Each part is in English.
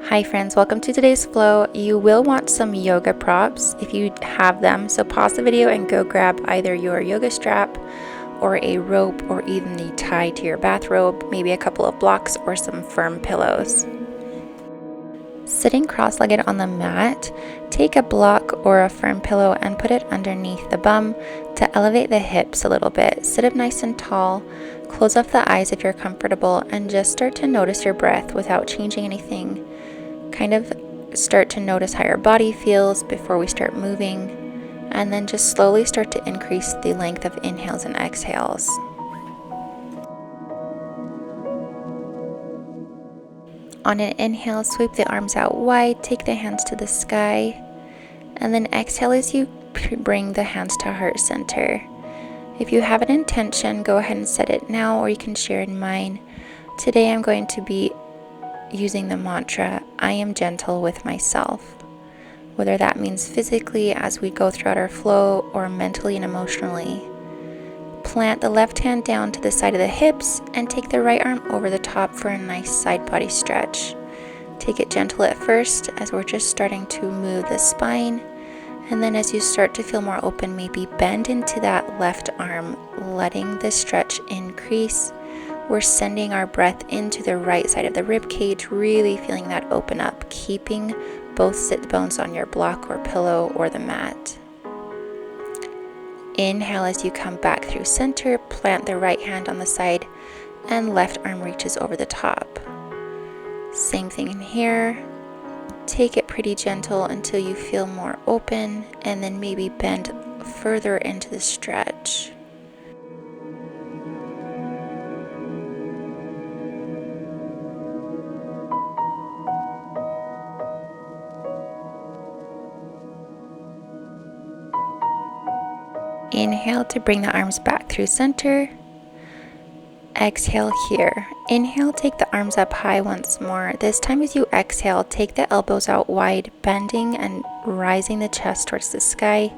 Hi friends, welcome to today's flow. You will want some yoga props if you have them, so pause the video and go grab either your yoga strap or a rope or even the tie to your bathrobe, maybe a couple of blocks or some firm pillows. Sitting cross-legged on the mat, take a block or a firm pillow and put it underneath the bum to elevate the hips a little bit. Sit up nice and tall, close off the eyes if you're comfortable, and just start to notice your breath without changing anything. Kind of start to notice how your body feels before we start moving, and then just slowly start to increase the length of inhales and exhales. On an inhale, sweep the arms out wide, take the hands to the sky, and then exhale as you bring the hands to heart center. If you have an intention, go ahead and set it now, or you can share in mine. Today I'm going to be using the mantra, I am gentle with myself. Whether that means physically as we go throughout our flow or mentally and emotionally. Plant the left hand down to the side of the hips and take the right arm over the top for a nice side body stretch. Take it gentle at first as we're just starting to move the spine, and then as you start to feel more open, maybe bend into that left arm, letting the stretch increase. We're sending our breath into the right side of the rib cage, really feeling that open up, keeping both sit bones on your block or pillow or the mat. Inhale as you come back through center, plant the right hand on the side and left arm reaches over the top. Same thing in here. Take it pretty gentle until you feel more open, and then maybe bend further into the stretch. Inhale to bring the arms back through center. Exhale here. Inhale, take the arms up high once more. This time as you exhale, take the elbows out wide, bending and rising the chest towards the sky.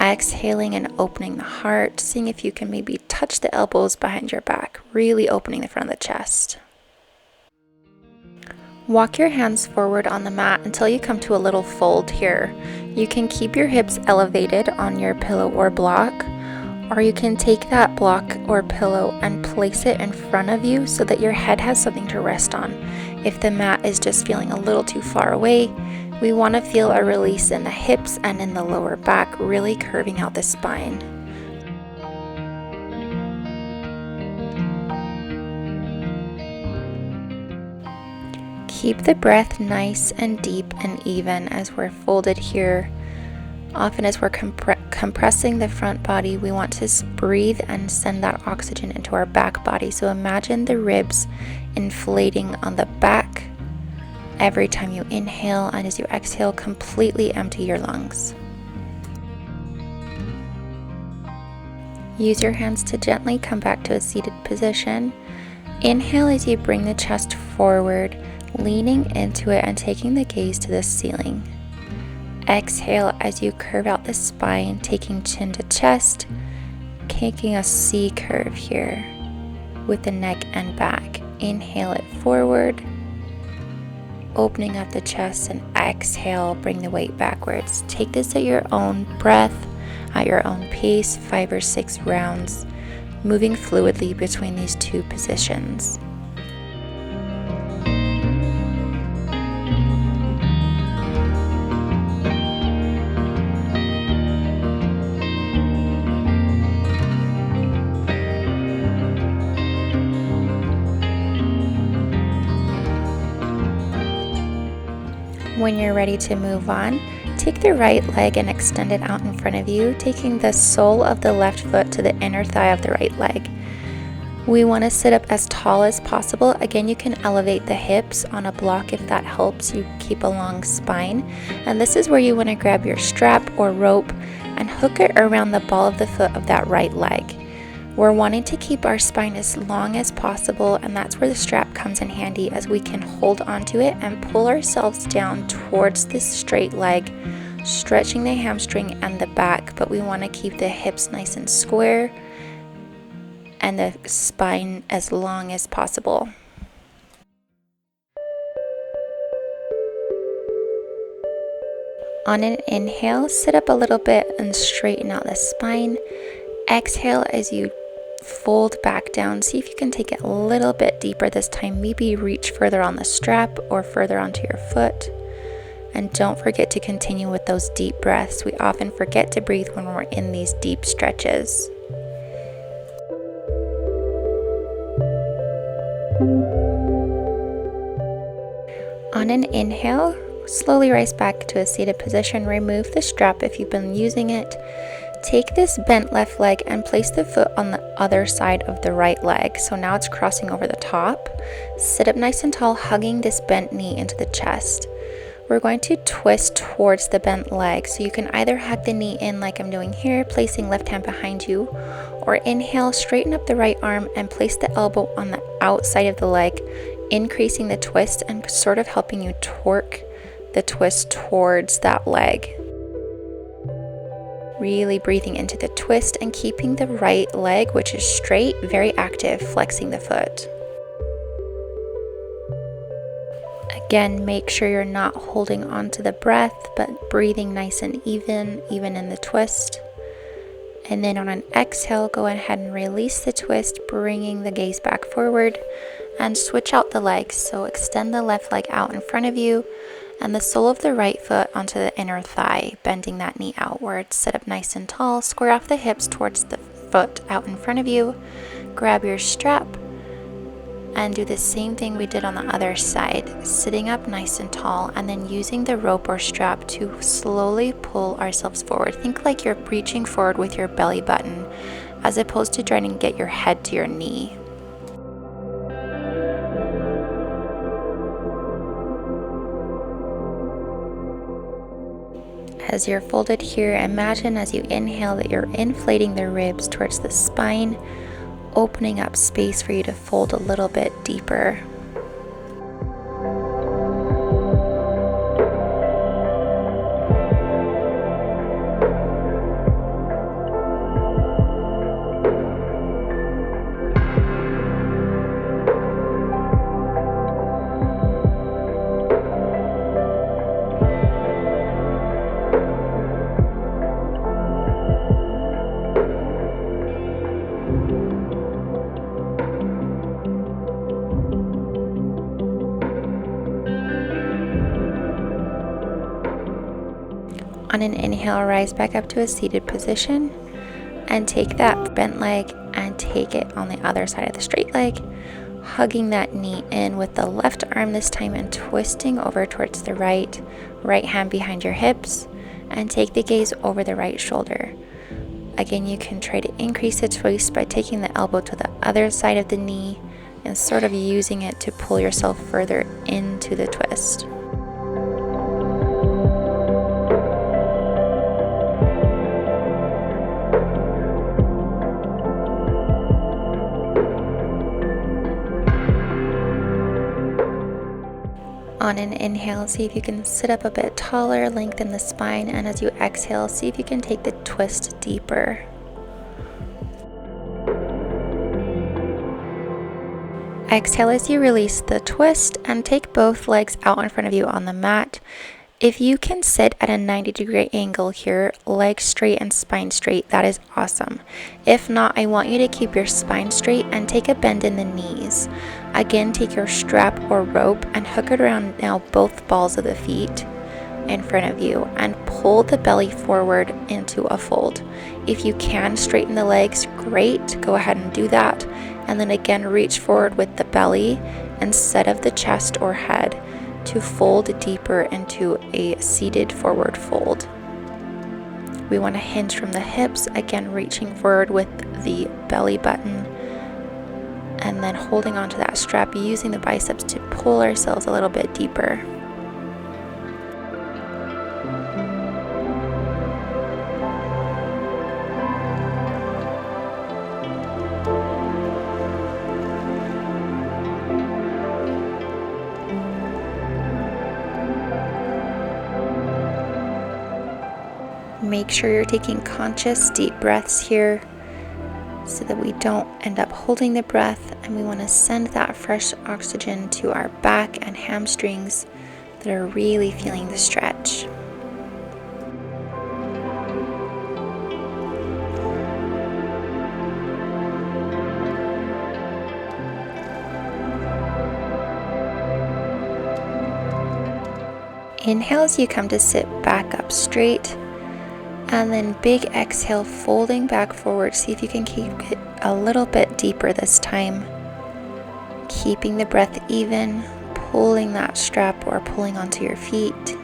Exhaling and opening the heart, seeing if you can maybe touch the elbows behind your back, really opening the front of the chest. Walk your hands forward on the mat until you come to a little fold here. You can keep your hips elevated on your pillow or block, or you can take that block or pillow and place it in front of you so that your head has something to rest on. If the mat is just feeling a little too far away, we want to feel a release in the hips and in the lower back, really curving out the spine. Keep the breath nice and deep and even as we're folded here. Often as we're compressing the front body, we want to breathe and send that oxygen into our back body. So imagine the ribs inflating on the back every time you inhale, and as you exhale, completely empty your lungs. Use your hands to gently come back to a seated position. Inhale as you bring the chest forward, leaning into it and taking the gaze to the ceiling. Exhale as you curve out the spine, taking chin to chest, taking a C curve here with the neck and back. Inhale it forward, opening up the chest, and exhale, bring the weight backwards. Take this at your own breath, at your own pace, 5 or 6 rounds, moving fluidly between these two positions. When you're ready to move on, take the right leg and extend it out in front of you, taking the sole of the left foot to the inner thigh of the right leg. We want to sit up as tall as possible. Again, you can elevate the hips on a block if that helps you keep a long spine. And this is where you want to grab your strap or rope and hook it around the ball of the foot of that right leg. We're wanting to keep our spine as long as possible, and that's where the strap comes in handy, as we can hold onto it and pull ourselves down towards this straight leg, stretching the hamstring and the back, but we want to keep the hips nice and square and the spine as long as possible. On an inhale, sit up a little bit and straighten out the spine. Exhale as you fold back down. See if you can take it a little bit deeper this time. Maybe reach further on the strap or further onto your foot. And don't forget to continue with those deep breaths. We often forget to breathe when we're in these deep stretches. On an inhale, slowly rise back to a seated position. Remove the strap if you've been using it. Take this bent left leg and place the foot on the other side of the right leg. So now it's crossing over the top. Sit up nice and tall, hugging this bent knee into the chest. We're going to twist towards the bent leg. So you can either hug the knee in like I'm doing here, placing left hand behind you, or inhale, straighten up the right arm and place the elbow on the outside of the leg, increasing the twist and sort of helping you torque the twist towards that leg. Really breathing into the twist and keeping the right leg, which is straight, very active, flexing the foot. Again, make sure you're not holding on to the breath, but breathing nice and even in the twist. And then on an exhale, go ahead and release the twist, bringing the gaze back forward, and switch out the legs. So extend the left leg out in front of you and the sole of the right foot onto the inner thigh, bending that knee outwards. Sit up nice and tall, square off the hips towards the foot out in front of you. Grab your strap and do the same thing we did on the other side, sitting up nice and tall and then using the rope or strap to slowly pull ourselves forward. Think like you're reaching forward with your belly button as opposed to trying to get your head to your knee. As you're folded here, imagine as you inhale that you're inflating the ribs towards the spine, opening up space for you to fold a little bit deeper. On an inhale, rise back up to a seated position and take that bent leg and take it on the other side of the straight leg, hugging that knee in with the left arm this time and twisting over towards the right hand behind your hips, and take the gaze over the right shoulder. Again, you can try to increase the twist by taking the elbow to the other side of the knee and sort of using it to pull yourself further into the twist. On an inhale, see if you can sit up a bit taller, lengthen the spine, and as you exhale, see if you can take the twist deeper. Exhale as you release the twist and take both legs out in front of you on the mat. If you can sit at a 90-degree angle here, legs straight and spine straight, that is awesome. If not, I want you to keep your spine straight and take a bend in the knees. Again, take your strap or rope and hook it around now both balls of the feet in front of you and pull the belly forward into a fold. If you can straighten the legs, great, go ahead and do that. And then again, reach forward with the belly instead of the chest or head to fold deeper into a seated forward fold. We want to hinge from the hips, again reaching forward with the belly button and then holding onto that strap, using the biceps to pull ourselves a little bit deeper. Make sure you're taking conscious deep breaths here so that we don't end up holding the breath, and we want to send that fresh oxygen to our back and hamstrings that are really feeling the stretch. Inhale as you come to sit back up straight, and then big exhale, folding back forward. See if you can keep it a little bit deeper this time. Keeping the breath even, pulling that strap or pulling onto your feet.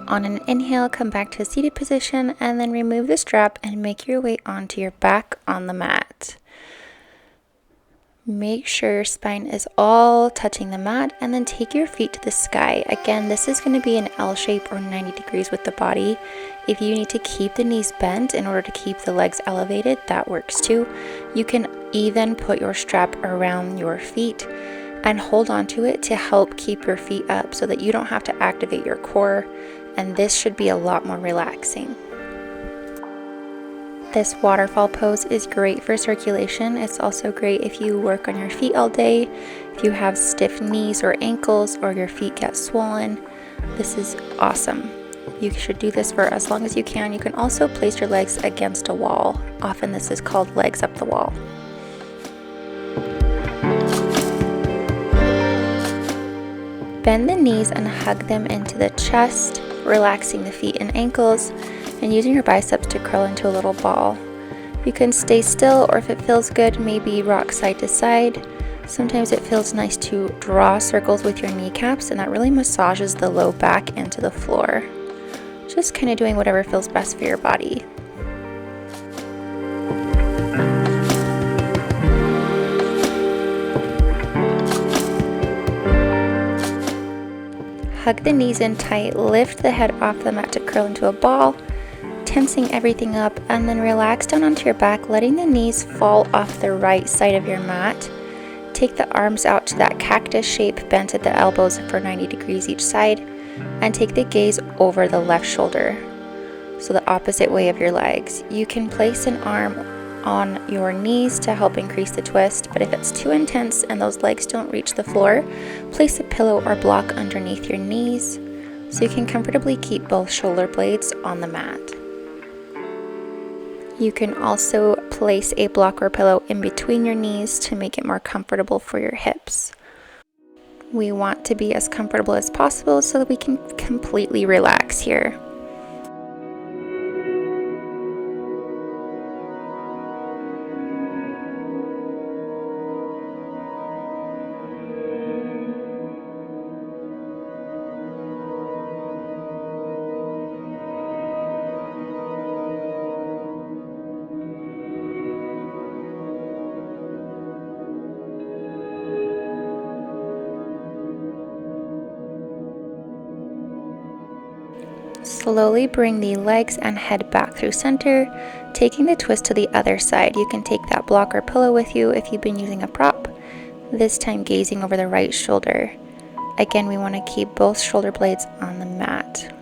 On an inhale, come back to a seated position and then remove the strap and make your way onto your back on the mat. Make sure your spine is all touching the mat and then take your feet to the sky. Again, this is going to be an L shape or 90 degrees with the body. If you need to keep the knees bent in order to keep the legs elevated, that works too. You can even put your strap around your feet and hold on to it to help keep your feet up so that you don't have to activate your core, and this should be a lot more relaxing. This waterfall pose is great for circulation. It's also great if you work on your feet all day, if you have stiff knees or ankles, or your feet get swollen. This is awesome. You should do this for as long as you can. You can also place your legs against a wall. Often this is called legs up the wall. Bend the knees and hug them into the chest, relaxing the feet and ankles, and using your biceps to curl into a little ball. You can stay still, or if it feels good, maybe rock side to side. Sometimes it feels nice to draw circles with your kneecaps, and that really massages the low back into the floor. Just kind of doing whatever feels best for your body. Hug the knees in tight, lift the head off the mat to curl into a ball, tensing everything up, and then relax down onto your back, letting the knees fall off the right side of your mat. Take the arms out to that cactus shape, bent at the elbows for 90 degrees each side, and take the gaze over the left shoulder, so the opposite way of your legs. You can place an arm on your knees to help increase the twist, but if it's too intense and those legs don't reach the floor, place a pillow or block underneath your knees so you can comfortably keep both shoulder blades on the mat. You can also place a block or pillow in between your knees to make it more comfortable for your hips. We want to be as comfortable as possible so that we can completely relax here. Slowly bring the legs and head back through center, taking the twist to the other side. You can take that block or pillow with you if you've been using a prop, this time gazing over the right shoulder. Again, we want to keep both shoulder blades on the mat.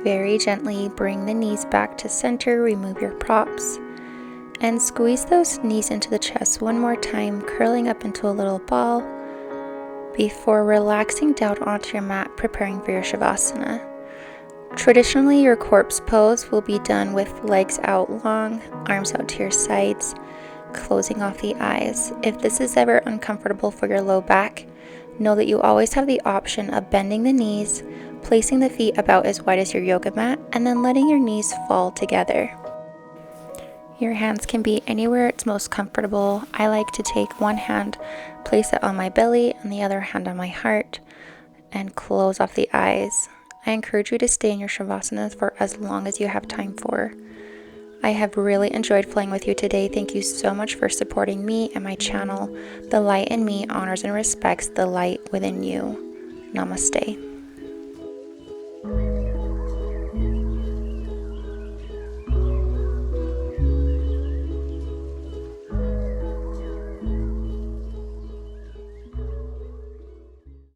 Very gently bring the knees back to center, remove your props, and squeeze those knees into the chest one more time, curling up into a little ball before relaxing down onto your mat, preparing for your Shavasana. Traditionally, your corpse pose will be done with legs out long, arms out to your sides, closing off the eyes. If this is ever uncomfortable for your low back, know that you always have the option of bending the knees, placing the feet about as wide as your yoga mat, and then letting your knees fall together. Your hands can be anywhere it's most comfortable. I like to take one hand, place it on my belly, and the other hand on my heart, and close off the eyes. I encourage you to stay in your Shavasana for as long as you have time for. I have really enjoyed playing with you today. Thank you so much for supporting me and my channel. The light in me honors and respects the light within you. Namaste.